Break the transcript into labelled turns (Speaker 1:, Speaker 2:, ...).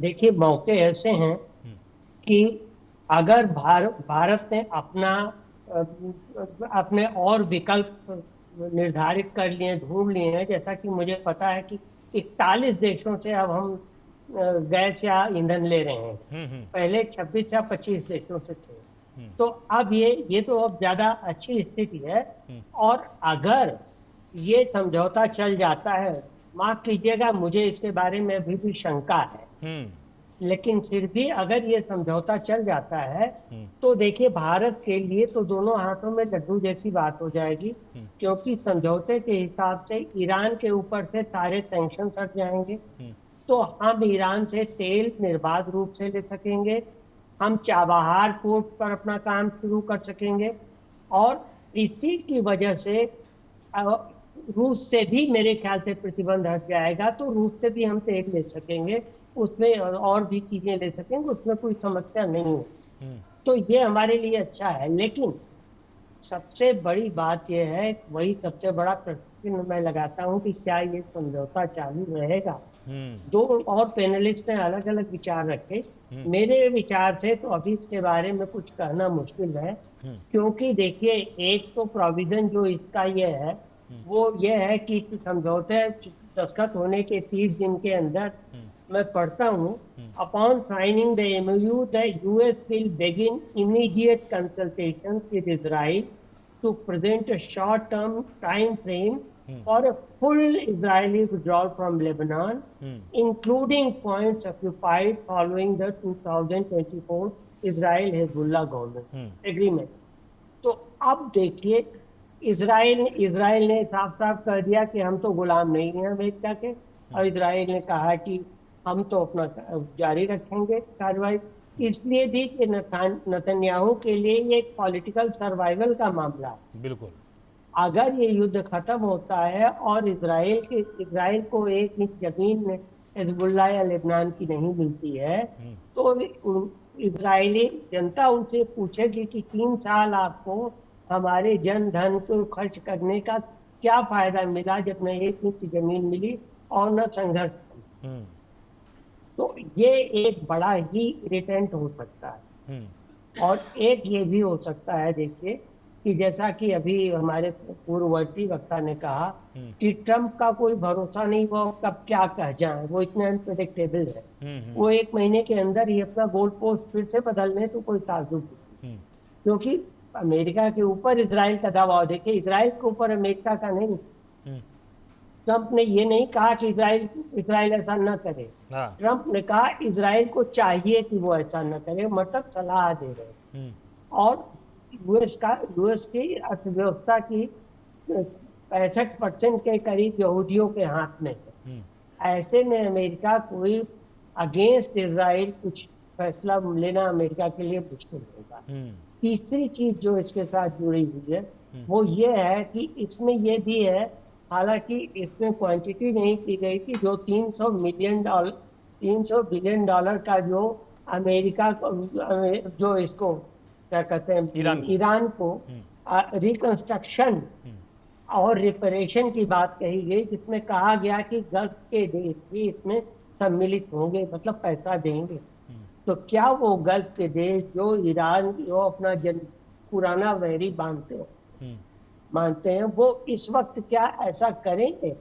Speaker 1: देखिए, मौके ऐसे हैं कि अगर भारत ने अपने और विकल्प निर्धारित कर लिए, ढूंढ लिए हैं, जैसा कि मुझे पता है कि 41 देशों से अब हम गैस या ईंधन ले रहे हैं। पहले 26 या 25 देशों से थे। तो अब ये तो अब ज्यादा अच्छी स्थिति है। और अगर ये समझौता चल जाता है, माफ कीजिएगा, मुझे इसके बारे में अभी भी शंका है, लेकिन फिर भी अगर ये समझौता चल जाता है तो देखिए, भारत के लिए तो दोनों हाथों में लड्डू जैसी बात हो जाएगी, क्योंकि समझौते के हिसाब से ईरान के ऊपर से सारे सैंक्शन हट जाएंगे। तो हम ईरान से तेल निर्बाध रूप से ले सकेंगे, हम चाबहार पोर्ट पर अपना काम शुरू कर सकेंगे, और इसी की वजह से रूस से भी मेरे ख्याल से प्रतिबंध हट जाएगा, तो रूस से भी हम तेल ले सकेंगे, उसमें और भी चीजें ले सकेंगे, उसमें कोई समस्या नहीं है। तो ये हमारे लिए अच्छा है। लेकिन सबसे बड़ी बात यह है, वही सबसे बड़ा प्रश्न मैं लगाता हूँ कि क्या ये समझौता चालू रहेगा। दो और पैनलिस्ट ने अलग अलग विचार रखे। मेरे विचार से तो अभी इसके बारे में कुछ कहना मुश्किल है, क्योंकि देखिए, एक तो प्रोविजन जो इसका ये है वो ये है कि समझौते दस्तखत होने के 30 दिन के अंदर, मैं पढ़ता हूँ, upon signing the MOU the US will begin immediate consultations with Israel to present a short-term time frame for a full Israeli withdrawal from Lebanon, including points occupied following the 2024 Israel-Hezbollah government agreement. तो अब देखिए, Israel ने साफ साफ कर दिया कि हम तो गुलाम नहीं हैं अमेरिका के, और इसराइल ने कहा कि हम तो अपना जारी रखेंगे कार्रवाई। इसलिए भी कि नेतन्याहू के लिए ये एक पॉलिटिकल सर्वाइवल का मामला है।
Speaker 2: बिल्कुल।
Speaker 1: अगर ये युद्ध खत्म होता है और इसराइल को एक इंच जमीन हिजबुल्लाह या लेबनान की नहीं मिलती है, तो इजरायली जनता उनसे पूछेगी कि 3 साल आपको हमारे जन धन को खर्च करने का क्या फायदा मिला, जब न एक इंच जमीन मिली और न संघर्ष। तो ये एक बड़ा ही इरिटेंट हो सकता है। और एक ये भी हो सकता है, देखिए, कि जैसा कि अभी हमारे पूर्ववर्ती वक्ता ने कहा कि ट्रंप का कोई भरोसा नहीं, वो कब क्या कह जाए, वो इतना अनप्रेडिक्टेबल है। वो 1 महीने के अंदर ही अपना गोल पोस्ट फिर से बदलने तो कोई ताज्जुब नहीं, क्योंकि अमेरिका के ऊपर इसराइल का दबाव, देखिए, इसराइल के ऊपर अमेरिका का नहीं। ट्रंप ने ये नहीं कहा कि इसराइल ऐसा न करे। ट्रंप ने कहा इसराइल को चाहिए कि वो ऐसा न करे, मतलब सलाह दे रहे। और यूएस की अर्थव्यवस्था की 65% के करीब यहूदियों के हाथ में है। ऐसे में अमेरिका कोई अगेंस्ट इसराइल कुछ फैसला लेना अमेरिका के लिए मुश्किल होगा। तीसरी चीज जो इसके साथ जुड़ी हुई है वो ये है कि इसमें ये भी है, हालांकि इसमें क्वांटिटी नहीं की गई कि जो 300 बिलियन डॉलर का जो अमेरिका जो इसको क्या कहते हैं, ईरान को रिकंस्ट्रक्शन और रिपेरेशन की बात कही गई, जिसमें कहा गया कि गल्फ के देश भी इसमें सम्मिलित होंगे, मतलब पैसा देंगे। तो क्या वो गल्फ के देश जो ईरान जो अपना पुराना वैरी मानते हैं, वो इस वक्त क्या ऐसा करेंगे?